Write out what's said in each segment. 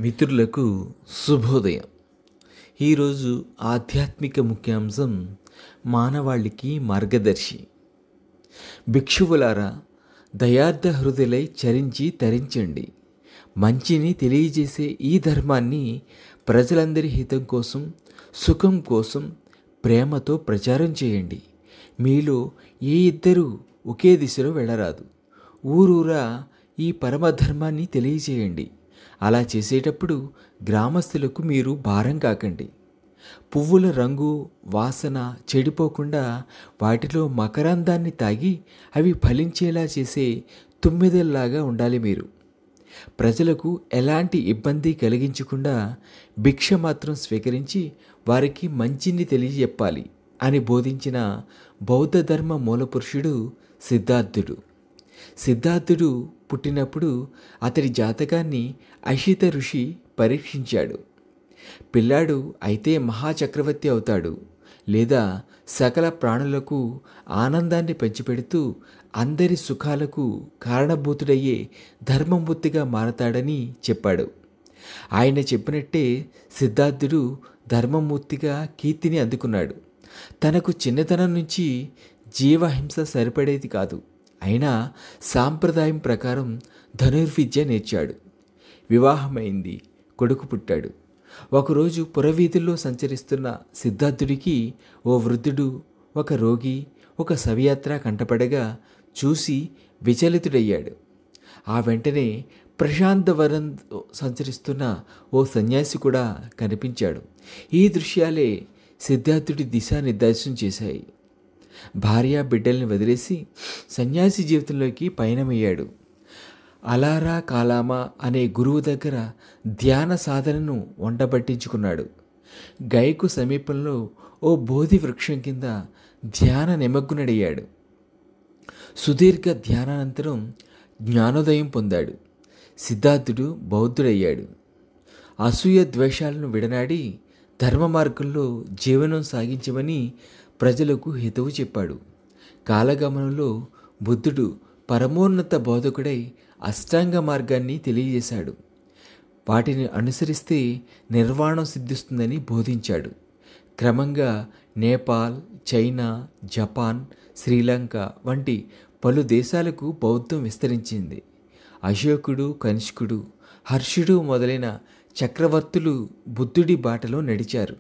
మిత్రులకు శుభోదయం. ఈరోజు ఆధ్యాత్మిక ముఖ్యాంశం మానవాళికి మార్గదర్శి. భిక్షువులారా, దయార్థ హృదయులై చరించి తరించండి. మంచిని తెలియజేసే ఈ ధర్మాన్ని ప్రజలందరి హితం కోసం, సుఖం కోసం ప్రేమతో ప్రచారం చేయండి. మీలో ఏ ఇద్దరు ఒకే దిశలో వెళ్ళరాదు. ఊరూరా ఈ పరమధర్మాన్ని తెలియజేయండి. అలా చేసేటప్పుడు గ్రామస్తులకు మీరు భారం కాకండి. పువ్వుల రంగు, వాసన చెడిపోకుండా వాటిలో మకరందాన్ని తాగి అవి ఫలించేలా చేసే తుమ్మెదల్లాగా ఉండాలి మీరు. ప్రజలకు ఎలాంటి ఇబ్బంది కలిగించకుండా భిక్ష మాత్రం స్వీకరించి వారికి మంచిని తెలియజెప్పాలి అని బోధించిన బౌద్ధ ధర్మ మూలపురుషుడు సిద్ధార్థుడు. సిద్ధార్థుడు పుట్టినప్పుడు అతడి జాతకాన్ని అశిత ఋషి పరీక్షించాడు. పిల్లాడు అయితే మహాచక్రవర్తి అవుతాడు, లేదా సకల ప్రాణులకు ఆనందాన్ని పంచిపెడుతూ అందరి సుఖాలకు కారణభూతుడయ్యే ధర్మమూర్తిగా మారతాడని చెప్పాడు. ఆయన చెప్పినట్టే సిద్ధార్థుడు ధర్మమూర్తిగా కీర్తిని అందుకున్నాడు. తనకు చిన్నతనం నుంచి జీవహింస సరిపడేది కాదు. అయినా సాంప్రదాయం ప్రకారం ధనుర్విద్య నేర్చాడు. వివాహమైంది, కొడుకు పుట్టాడు. ఒకరోజు పురవీధుల్లో సంచరిస్తున్న సిద్ధార్థుడికి ఓ వృద్ధుడు, ఒక రోగి, ఒక శవయాత్ర కంటపడగా చూసి విచలితుడయ్యాడు. ఆ వెంటనే ప్రశాంతవనంతో సంచరిస్తున్న ఓ సన్యాసి కూడా కనిపించాడు. ఈ దృశ్యాలే సిద్ధార్థుడి దిశానిర్దేశం చేశాయి. భార్య బిడ్డల్ని వదిలేసి సన్యాసి జీవితంలోకి పయనమయ్యాడు. అలారా కాలామా అనే గురువు దగ్గర ధ్యాన సాధనను వంటబట్టించుకున్నాడు. గయకు సమీపంలో ఓ బోధి వృక్షం కింద ధ్యాన నిమగ్నుడయ్యాడు. సుదీర్ఘ ధ్యానానంతరం జ్ఞానోదయం పొందాడు. సిద్ధార్థుడు బౌద్ధుడయ్యాడు. అసూయ ద్వేషాలను విడనాడి ధర్మ మార్గంలో జీవనం సాగించమని ప్రజలకు హితవు చెప్పాడు. కాలగమనంలో బుద్ధుడు పరమోన్నత బోధకుడై అష్టాంగ మార్గాన్ని తెలియజేశాడు. వాటిని అనుసరిస్తే నిర్వాణం సిద్ధిస్తుందని బోధించాడు. క్రమంగా నేపాల్, చైనా, జపాన్, శ్రీలంక వంటి పలు దేశాలకు బౌద్ధం విస్తరించింది. అశోకుడు, కనిష్కుడు, హర్షుడు మొదలైన చక్రవర్తులు బుద్ధుడి బాటలో నడిచారు.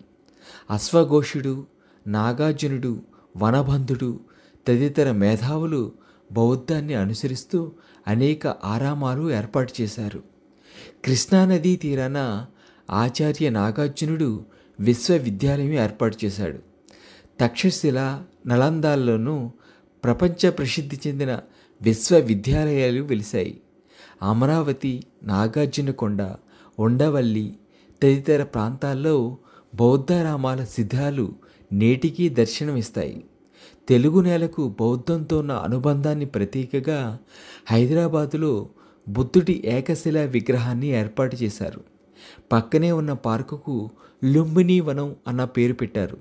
అశ్వఘోషుడు, నాగార్జునుడు, వనబంధుడు తదితర మేధావులు బౌద్ధాన్ని అనుసరిస్తూ అనేక ఆరామాలు ఏర్పాటు చేశారు. కృష్ణానదీ తీరాన ఆచార్య నాగార్జునుడు విశ్వవిద్యాలయం ఏర్పాటు చేశాడు. తక్షశిల, నలందాల్లోనూ ప్రపంచ ప్రసిద్ధి చెందిన విశ్వవిద్యాలయాలు వెలిశాయి. అమరావతి, నాగార్జునకొండ, ఉండవల్లి తదితర ప్రాంతాల్లో బౌద్ధారామాల శిథిలాలు నేటికీ దర్శనమిస్తాయి. తెలుగు నేలకు బౌద్ధంతో ఉన్న అనుబంధాన్ని ప్రతీకగా హైదరాబాదులో బుద్ధుడి ఏకశిలా విగ్రహాన్ని ఏర్పాటు చేశారు. పక్కనే ఉన్న పార్కుకు లుంబిని వనం అన్న పేరు పెట్టారు.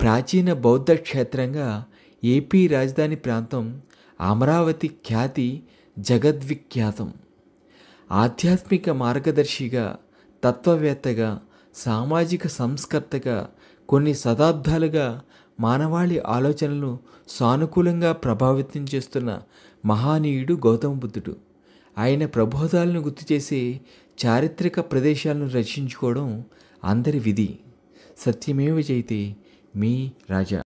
ప్రాచీన బౌద్ధ క్షేత్రంగా ఏపీ రాజధాని ప్రాంతం అమరావతి ఖ్యాతి జగద్విఖ్యాతం. ఆధ్యాత్మిక మార్గదర్శిగా, తత్వవేత్తగా, సామాజిక సంస్కర్తగా కొన్ని శతాబ్దాలుగా మానవాళి ఆలోచనలను సానుకూలంగా ప్రభావితం చేస్తున్న మహానీయుడు గౌతమ బుద్ధుడు. ఆయన ప్రబోధాలను గుర్తు చేసే చారిత్రక ప్రదేశాలను రచించుకోవడం అందరి విధి. సత్యమేవ జయతే. మీ రాజా.